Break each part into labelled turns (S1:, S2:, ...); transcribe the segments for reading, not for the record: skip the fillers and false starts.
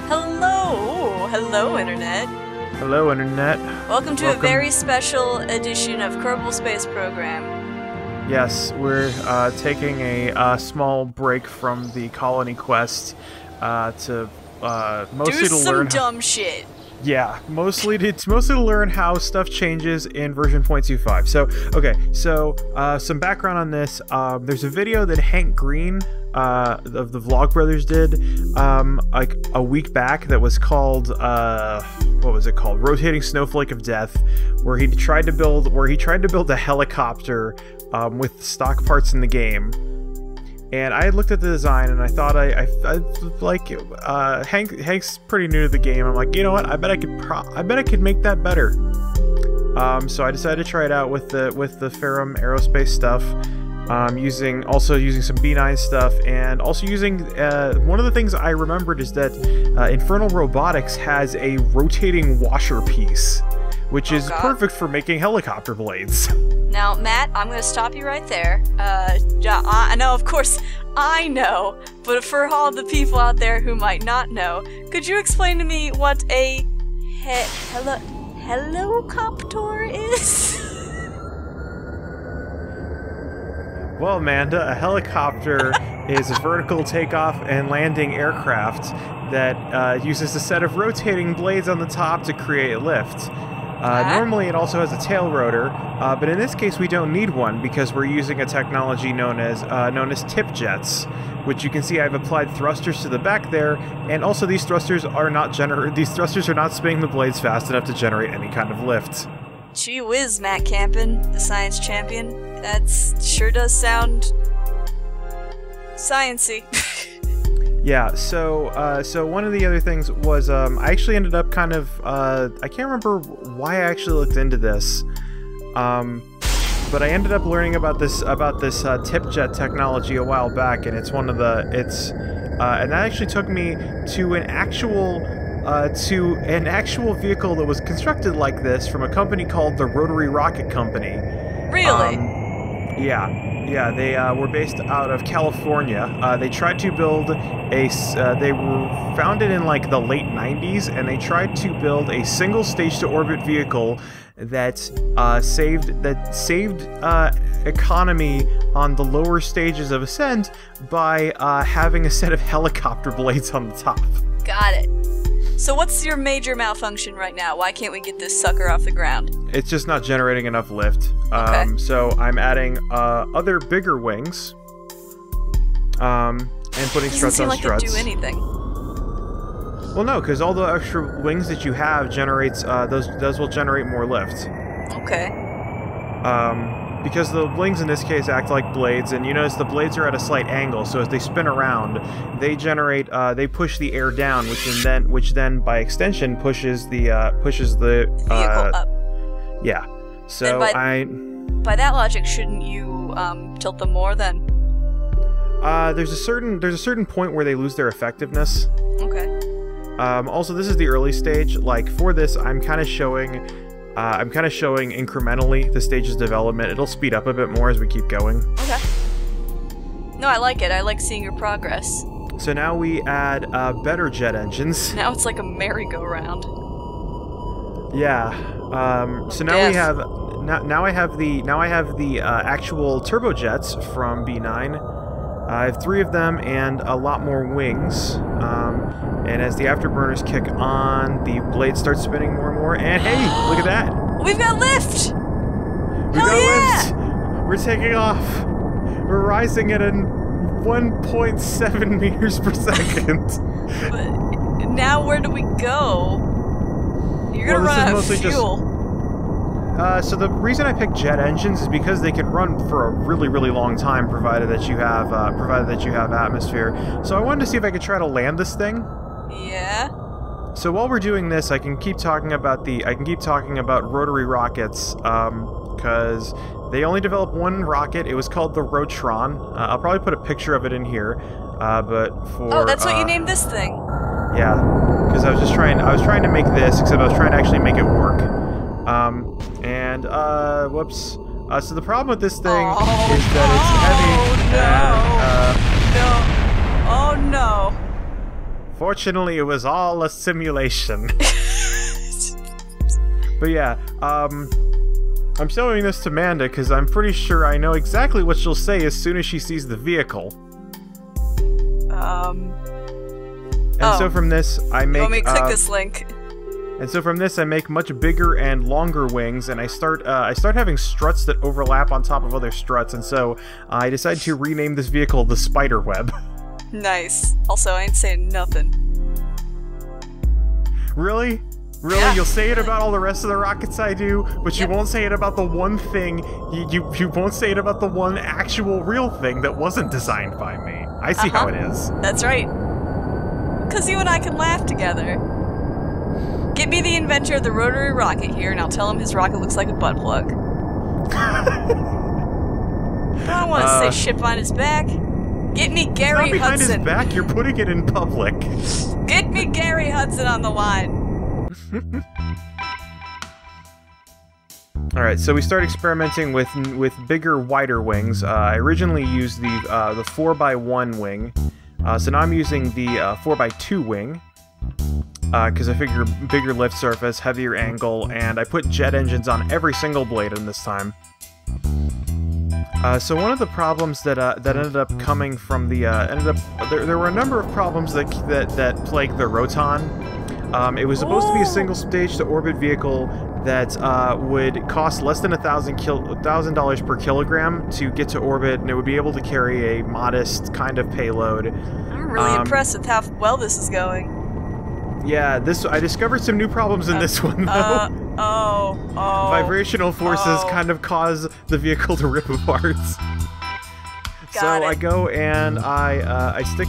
S1: Hello! Hello, Internet.
S2: Hello, Internet.
S1: Welcome to a very special edition of Kerbal Space Program.
S2: Yes, we're taking a small break from the colony quest to mostly
S1: do
S2: to
S1: some
S2: learn
S1: dumb shit.
S2: Yeah, mostly to learn how stuff changes in version 0.25. So, okay, so some background on this. There's a video that Hank Green of the Vlog Brothers did like a week back that was called what was it called? Rotating Snowflake of Death, where he tried to build a helicopter with stock parts in the game. And I had looked at the design, and I thought I like Hank's pretty new to the game. I'm like, you know what? I bet I could make that better. So I decided to try it out with the Ferrum Aerospace stuff, using some B9 stuff, and also using one of the things I remembered is that Infernal Robotics has a rotating washer piece, which is perfect for making helicopter blades.
S1: Now, Matt, I'm going to stop you right there. I know, of course, I know, but for all the people out there who might not know, could you explain to me what a helicopter is?
S2: Well, Amanda, a helicopter is a vertical takeoff and landing aircraft that uses a set of rotating blades on the top to create lift. Normally it also has a tail rotor, but in this case we don't need one because we're using a technology known as tip jets, which you can see I've applied thrusters to the back there, and also these thrusters are not spinning the blades fast enough to generate any kind of lift.
S1: Gee whiz, Matt Campen, the science champion. That sure does sound science-y.
S2: Yeah, so one of the other things was I actually ended up kind of I can't remember why I actually looked into this, but I ended up learning about this tip jet technology a while back, and and that actually took me to an actual vehicle that was constructed like this from a company called the Rotary Rocket Company.
S1: Really?
S2: Yeah, they were based out of California. They tried to build they were founded in like the late 90s, and they tried to build a single stage to orbit vehicle that saved economy on the lower stages of ascent by having a set of helicopter blades on the top.
S1: Got it. So what's your major malfunction right now? Why can't we get this sucker off the ground?
S2: It's just not generating enough lift.
S1: Okay.
S2: So I'm adding other bigger wings, and putting struts on struts.
S1: Doesn't seem like they do anything.
S2: Well, no, because all the extra wings that you have generates those will generate more lift.
S1: Okay.
S2: Because the wings in this case act like blades, and you notice the blades are at a slight angle, so as they spin around, they generate they push the air down, which then by extension pushes the
S1: vehicle up.
S2: Yeah. So
S1: by that logic, shouldn't you tilt them more then?
S2: There's a certain point where they lose their effectiveness.
S1: Okay.
S2: Also, this is the early stage. Like for this, I'm kind of showing incrementally the stage's development. It'll speed up a bit more as we keep going.
S1: Okay. No, I like it. I like seeing your progress.
S2: So now we add better jet engines.
S1: Now it's like a merry-go-round.
S2: Yeah. So now we have now I have the actual turbojets from B9. I have 3 of them and a lot more wings. And as the afterburners kick on, the blades start spinning more and more. And hey, look at that!
S1: We've got lift!
S2: Lift! We're taking off. We're rising at 1.7 meters per second.
S1: But now where do we go? You're gonna run out of fuel.
S2: So the reason I picked jet engines is because they can run for a really, really long time, provided that you have atmosphere. So I wanted to see if I could try to land this thing.
S1: Yeah.
S2: So while we're doing this, I can keep talking about rotary rockets, because they only developed one rocket. It was called the Rotron. I'll probably put a picture of it in here.
S1: Oh, that's what you named this thing.
S2: Yeah, because I was trying to make this, except I was trying to actually make it work. Whoops. So the problem with this thing is that it's heavy.
S1: No. Oh no.
S2: Fortunately, it was all a simulation. But yeah, I'm showing this to Amanda because I'm pretty sure I know exactly what she'll say as soon as she sees the vehicle. So from this, I make.
S1: You want me to click this link?
S2: And so from this, I make much bigger and longer wings, and I start having struts that overlap on top of other struts, and so I decided to rename this vehicle the Spiderweb.
S1: Nice. Also, I ain't saying nothing.
S2: Really? Really?
S1: Yeah.
S2: You'll say it about all the rest of the rockets I do, but you won't say it about the one thing, you won't say it about the one actual real thing that wasn't designed by me. I see how it is.
S1: That's right. Because you and I can laugh together. Get me the inventor of the rotary rocket here, and I'll tell him his rocket looks like a butt plug. I don't want to say shit behind his back. Get me Gary
S2: Hudson. Behind his back, you're putting it in public.
S1: Get me Gary Hudson on the line.
S2: Alright, so we start experimenting with bigger, wider wings. I originally used the 4x1 wing, so now I'm using the 4x2 wing, because I figure bigger lift surface, heavier angle, and I put jet engines on every single blade in this time. So one of the problems that ended up coming from the there were a number of problems that plagued the Roton. It was supposed to be a single stage to orbit vehicle that would cost less than $1,000 per kilogram to get to orbit, and it would be able to carry a modest kind of payload.
S1: I'm really impressed with how well this is going.
S2: Yeah, I discovered some new problems in this one, though. Vibrational forces kind of cause the vehicle to rip apart. I go and I stick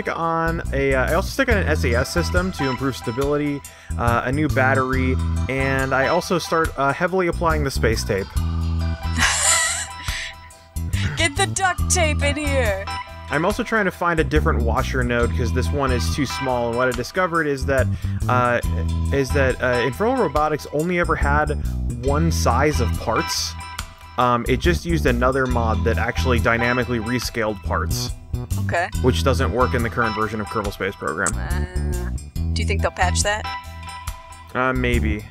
S2: on I also stick on an SAS system to improve stability, a new battery, and I also start heavily applying the space tape.
S1: Get the duct tape in here.
S2: I'm also trying to find a different washer node because this one is too small, and what I discovered is that Infernal Robotics only ever had one size of parts. It just used another mod that actually dynamically rescaled parts.
S1: Okay.
S2: Which doesn't work in the current version of Kerbal Space Program.
S1: Do you think they'll patch that?
S2: Maybe.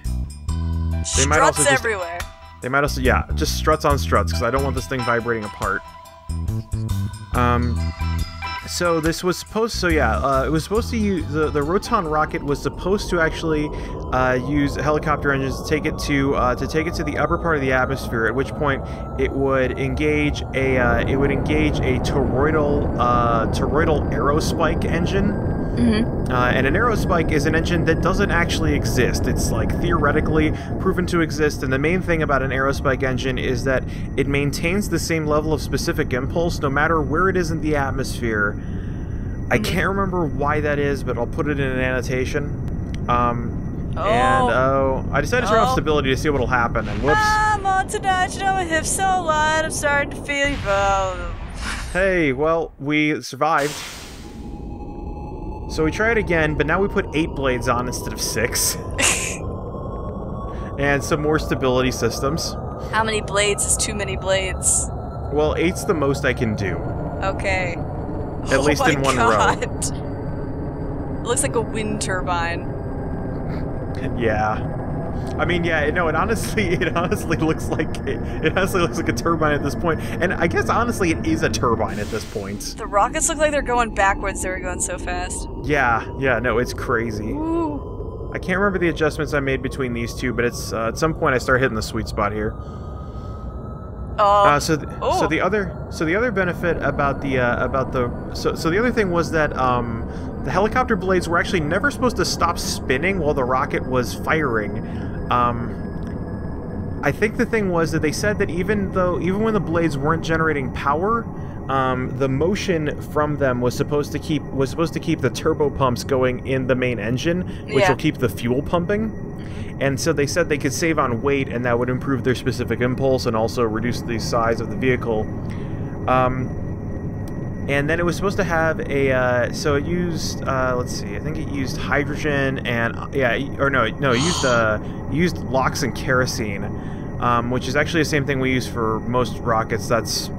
S1: Struts everywhere.
S2: They might also, yeah, just struts on struts, because I don't want this thing vibrating apart. So this was supposed, it was supposed to use, the Roton rocket was supposed to actually use helicopter engines to take it to the upper part of the atmosphere, at which point it would engage a toroidal aerospike engine. Mm-hmm. And an aerospike is an engine that doesn't actually exist. It's like theoretically proven to exist, and the main thing about an aerospike engine is that it maintains the same level of specific impulse no matter where it is in the atmosphere. I can't remember why that is, but I'll put it in an annotation. I decided to turn off stability to see what'll happen, and whoops.
S1: I'm on tonight, you know my hips so light, I'm starting to feel you.
S2: Hey, well, we survived. So we try it again, but now we put 8 blades on instead of 6. And some more stability systems.
S1: How many blades is too many blades?
S2: Well, 8's the most I can do.
S1: Okay.
S2: At least in one row.
S1: It looks like a wind turbine.
S2: Yeah. I mean, yeah, no, it honestly looks like a turbine at this point. And I guess honestly it is a turbine at this point.
S1: The rockets look like they're going backwards, they were going so fast.
S2: Yeah, no, it's crazy.
S1: Ooh.
S2: I can't remember the adjustments I made between these two, but it's at some point I start hitting the sweet spot here. So the other benefit about the other thing was that the helicopter blades were actually never supposed to stop spinning while the rocket was firing. I think the thing was that they said that even when the blades weren't generating power, the motion from them was supposed to keep the turbo pumps going in the main engine, which will keep the fuel pumping. And so they said they could save on weight, and that would improve their specific impulse and also reduce the size of the vehicle. And then it was supposed to have a, so it used, let's see, I think it used hydrogen and, it used LOX and kerosene, which is actually the same thing we use for most rockets. It's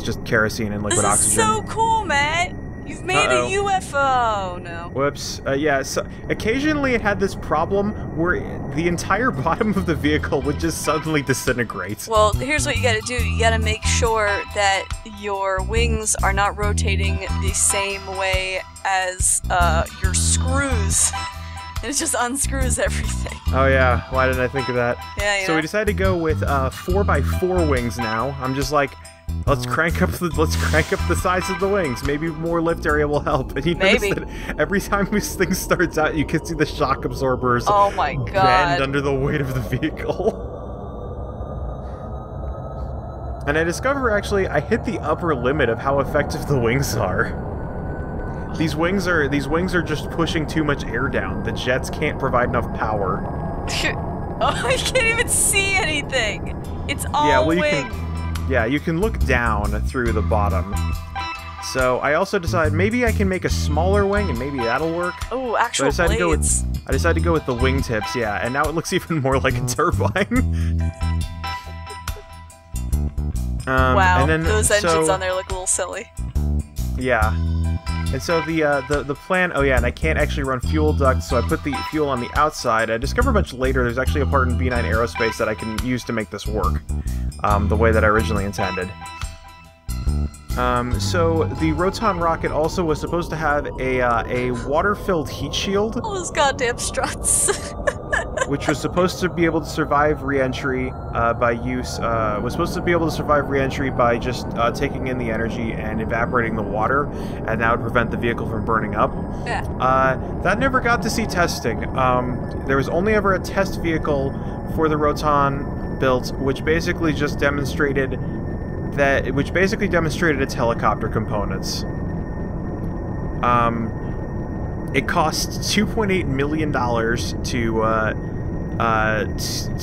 S2: just kerosene and liquid oxygen.
S1: This is so cool, Matt! You've made a UFO! No.
S2: Whoops. Yeah, so occasionally it had this problem where the entire bottom of the vehicle would just suddenly disintegrate.
S1: Well, here's what you gotta do. You gotta make sure that your wings are not rotating the same way as your screws. And it just unscrews everything.
S2: Oh yeah, why didn't I think of that?
S1: Yeah,
S2: So we decided to go with 4x4 wings now. I'm just like, let's crank up the size of the wings. Maybe more lift area will help. And you notice that every time this thing starts out, you can see the shock absorbers bend under the weight of the vehicle. And I discover actually I hit the upper limit of how effective the wings are. These wings are just pushing too much air down. The jets can't provide enough power.
S1: Oh, I can't even see anything. It's all wing.
S2: You can look down through the bottom. So I also decided maybe I can make a smaller wing and maybe that'll work.
S1: Oh, actual
S2: so
S1: blades.
S2: I decided to go with the wingtips, yeah, and now it looks even more like a turbine.
S1: Wow,
S2: and then,
S1: those engines on there look a little silly.
S2: Yeah. And so the plan, oh yeah, and I can't actually run fuel ducts, so I put the fuel on the outside. I discovered much later there's actually a part in B9 Aerospace that I can use to make this work, the way that I originally intended. So the Roton rocket also was supposed to have a water-filled heat shield.
S1: All those goddamn struts.
S2: Which was supposed to be able to survive re-entry was supposed to be able to survive re-entry by just taking in the energy and evaporating the water, and that would prevent the vehicle from burning up.
S1: Yeah.
S2: That never got to see testing. There was only ever a test vehicle for the Roton built, which basically just demonstrated its helicopter components. It cost $2.8 million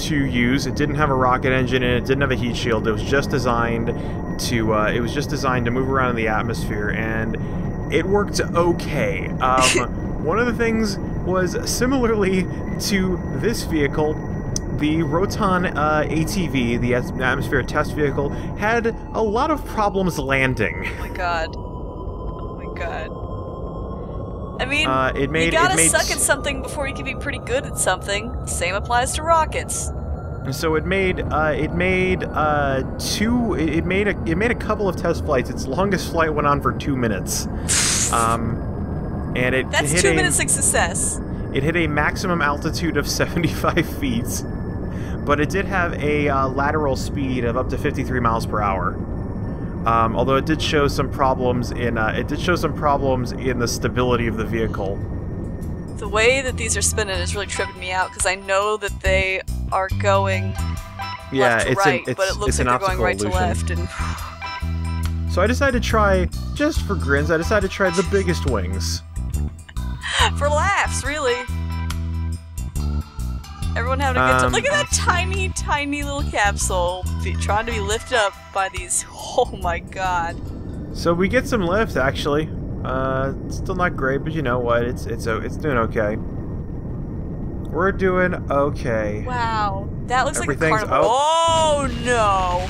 S2: to use. It didn't have a rocket engine and it didn't have a heat shield. It was just designed to move around in the atmosphere, and it worked okay. One of the things was, similarly to this vehicle, the Roton ATV, the atmospheric test vehicle, had a lot of problems landing.
S1: Oh my god. Oh my god. I mean, you gotta suck at something before you can be pretty good at something. Same applies to rockets.
S2: So it made a couple of test flights. Its longest flight went on for 2 minutes. And
S1: that's 2 minutes of success.
S2: It hit a maximum altitude of 75 feet, but it did have a lateral speed of up to 53 miles per hour. Although it did show some problems in the stability of the vehicle.
S1: The way that these are spinning is really tripping me out because I know that they are going left to right, but it looks like they're going right to left. And
S2: so I decided to try, just for grins, the biggest wings.
S1: For laughs, really. Everyone having a good time. Look at that tiny, tiny little capsule trying to be lifted up by these. Oh my god.
S2: So we get some lift, actually. It's still not great, but you know what? It's doing okay. We're doing okay.
S1: Wow, that looks like a carnival. Oh no.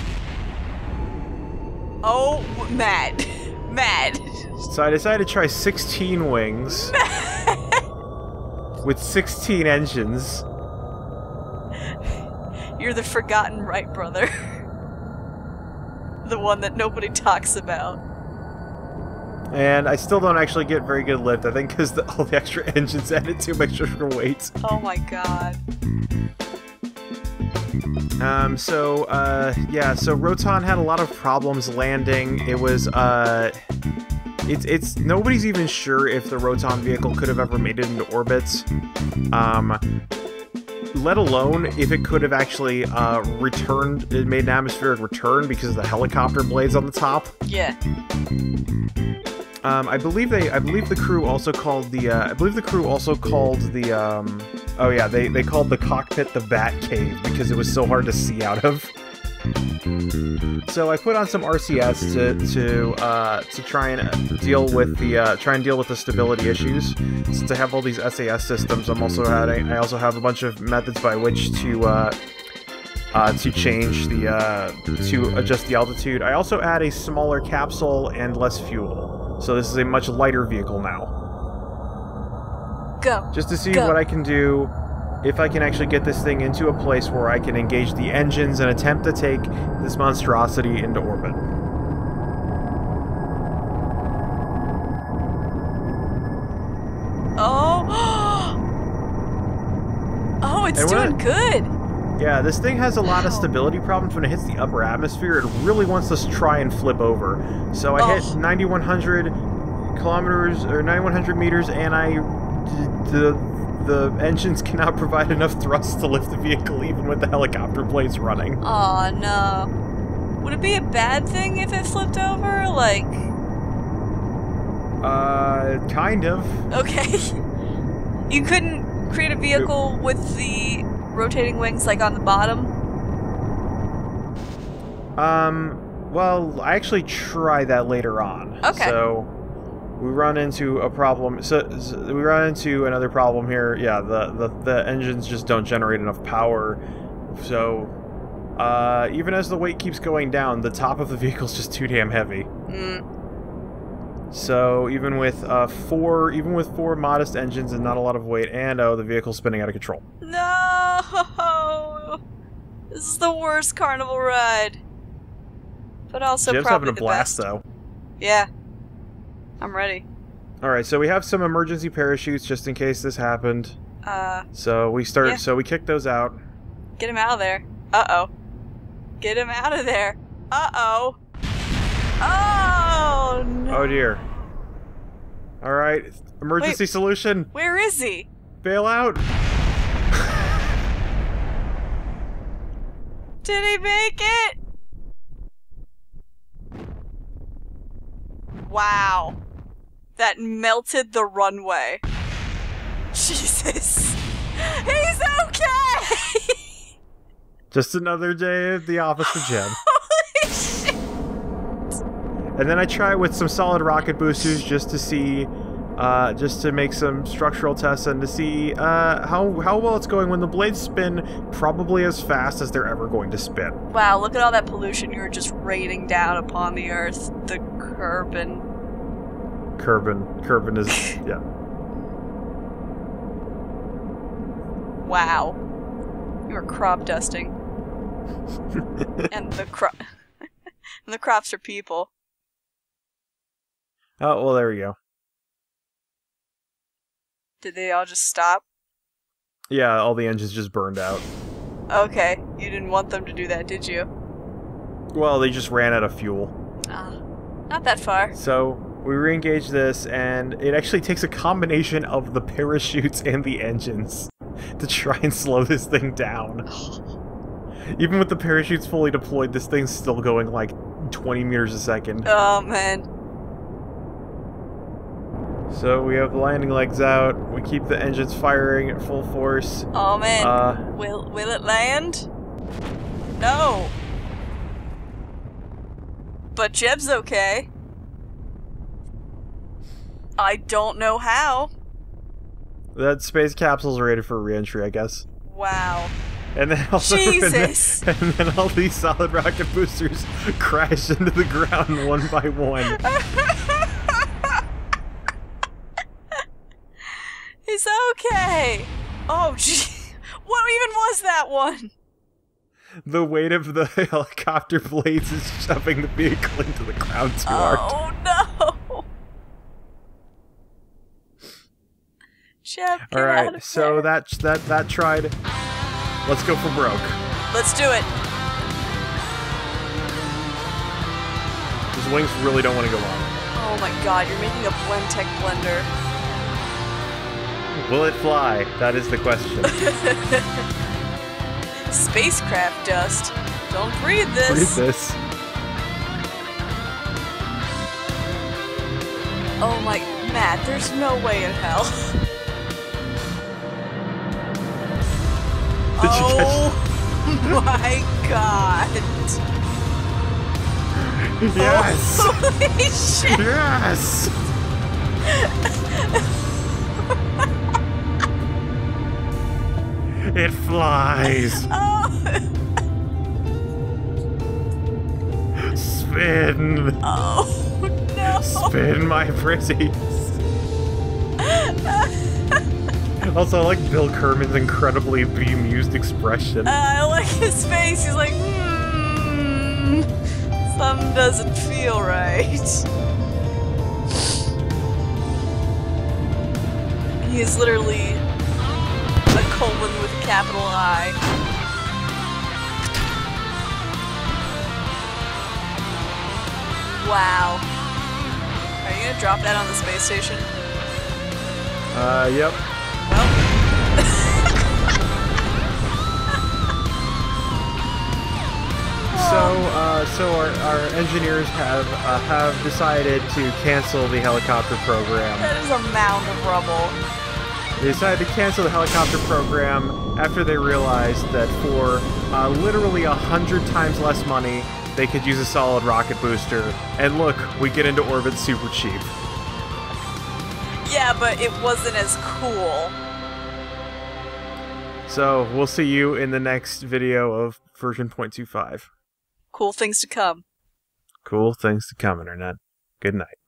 S1: Oh, mad.
S2: So I decided to try 16 wings. With 16 engines.
S1: You're the forgotten Wright brother. The one that nobody talks about.
S2: And I still don't actually get very good lift, I think because all the extra engines added too much extra weight.
S1: Oh my god.
S2: So Roton had a lot of problems landing. It was, nobody's even sure if the Roton vehicle could have ever made it into orbit. Let alone if it could have actually made an atmospheric return because of the helicopter blades on the top.
S1: Yeah.
S2: I believe the crew also called they called the cockpit the Bat Cave because it was so hard to see out of. So I put on some RCS to try and deal with the stability issues. Since I have all these SAS systems, I also have a bunch of methods by which to adjust the altitude. I also add a smaller capsule and less fuel. So this is a much lighter vehicle now.
S1: Go.
S2: Just to see what I can do, if I can actually get this thing into a place where I can engage the engines and attempt to take this monstrosity into orbit.
S1: Oh! Oh, it's doing good!
S2: Yeah, this thing has a lot of stability problems when it hits the upper atmosphere. It really wants us to try and flip over. So I hit 9,100 kilometers, or 9,100 meters, and the engines cannot provide enough thrust to lift the vehicle even with the helicopter blades running.
S1: Oh no. Would it be a bad thing if it flipped over? Like...
S2: kind of.
S1: Okay. You couldn't create a vehicle with the rotating wings, like, on the bottom?
S2: Well, I actually tried that later on.
S1: Okay.
S2: So, we run into a problem. So we run into another problem here. Yeah, the engines just don't generate enough power. So, even as the weight keeps going down, the top of the vehicle's just too damn heavy. So even with four modest engines and not a lot of weight, and the vehicle's spinning out of control.
S1: No, this is the worst carnival ride, but also
S2: Jib's
S1: probably
S2: having a blast though.
S1: Yeah, I'm ready.
S2: All right, so we have some emergency parachutes just in case this happened. So we start. Yeah. So we kick those out.
S1: Get him out of there. Uh-oh. Get him out of there. Uh-oh. Oh, no.
S2: Oh, dear. All right. Emergency solution.
S1: Where is he?
S2: Bail out.
S1: Did he make it? Wow. That melted the runway. Jesus. He's okay!
S2: Just another day at the office for Jen.
S1: Holy shit!
S2: And then I try with some solid rocket boosters just to see, just to make some structural tests and to see how well it's going when the blades spin probably as fast as they're ever going to spin.
S1: Wow, look at all that pollution you're just raining down upon the Earth. The Kerbal.
S2: Kerbal is, yeah.
S1: Wow. You are crop dusting. And the crops are people.
S2: Oh, well, there we go.
S1: Did they all just stop?
S2: Yeah, all the engines just burned out.
S1: Okay, you didn't want them to do that, did you?
S2: Well, they just ran out of fuel.
S1: Not that far.
S2: So, we re-engage this, and it actually takes a combination of the parachutes and the engines to try and slow this thing down. Even with the parachutes fully deployed, this thing's still going like 20 meters a second.
S1: Oh, man.
S2: So we have the landing legs out, we keep the engines firing at full force.
S1: Oh, man. Will it land? No. But Jeb's okay. I don't know how.
S2: That space capsule's rated for re-entry, I guess.
S1: Wow.
S2: And then also,
S1: Jesus!
S2: And then all these solid rocket boosters crash into the ground one by one.
S1: He's okay. Oh, gee. What even was that one?
S2: The weight of the helicopter blades is shoving the vehicle into the ground too hard.
S1: Oh, no. Jeff, get out of
S2: so
S1: there.
S2: that tried. Let's go for broke.
S1: Let's do it.
S2: His wings really don't want to go on.
S1: Oh my god, you're making a Blendtec blender.
S2: Will it fly? That is the question.
S1: Spacecraft dust. Don't breathe this.
S2: Breathe this.
S1: Oh my... Matt, there's no way in hell.
S2: Did you catch?
S1: My god.
S2: Yes!
S1: Holy shit!
S2: Yes! It flies!
S1: Oh.
S2: Spin!
S1: Oh, no!
S2: Spin my pretties. Also, I like Bill Kerman's incredibly bemused expression.
S1: I like his face. He's like, something doesn't feel right. He is literally a colon with a capital I. Wow. Are you gonna drop that on the space station?
S2: Yep.
S1: Well.
S2: So our engineers have decided to cancel the helicopter program.
S1: That is a mound of rubble.
S2: They decided to cancel the helicopter program after they realized that for literally 100 times less money, they could use a solid rocket booster. And look, we get into orbit super cheap.
S1: Yeah, but it wasn't as cool.
S2: So we'll see you in the next video of version 0.25.
S1: Cool things to come.
S2: Cool things to come, Internet. Good night.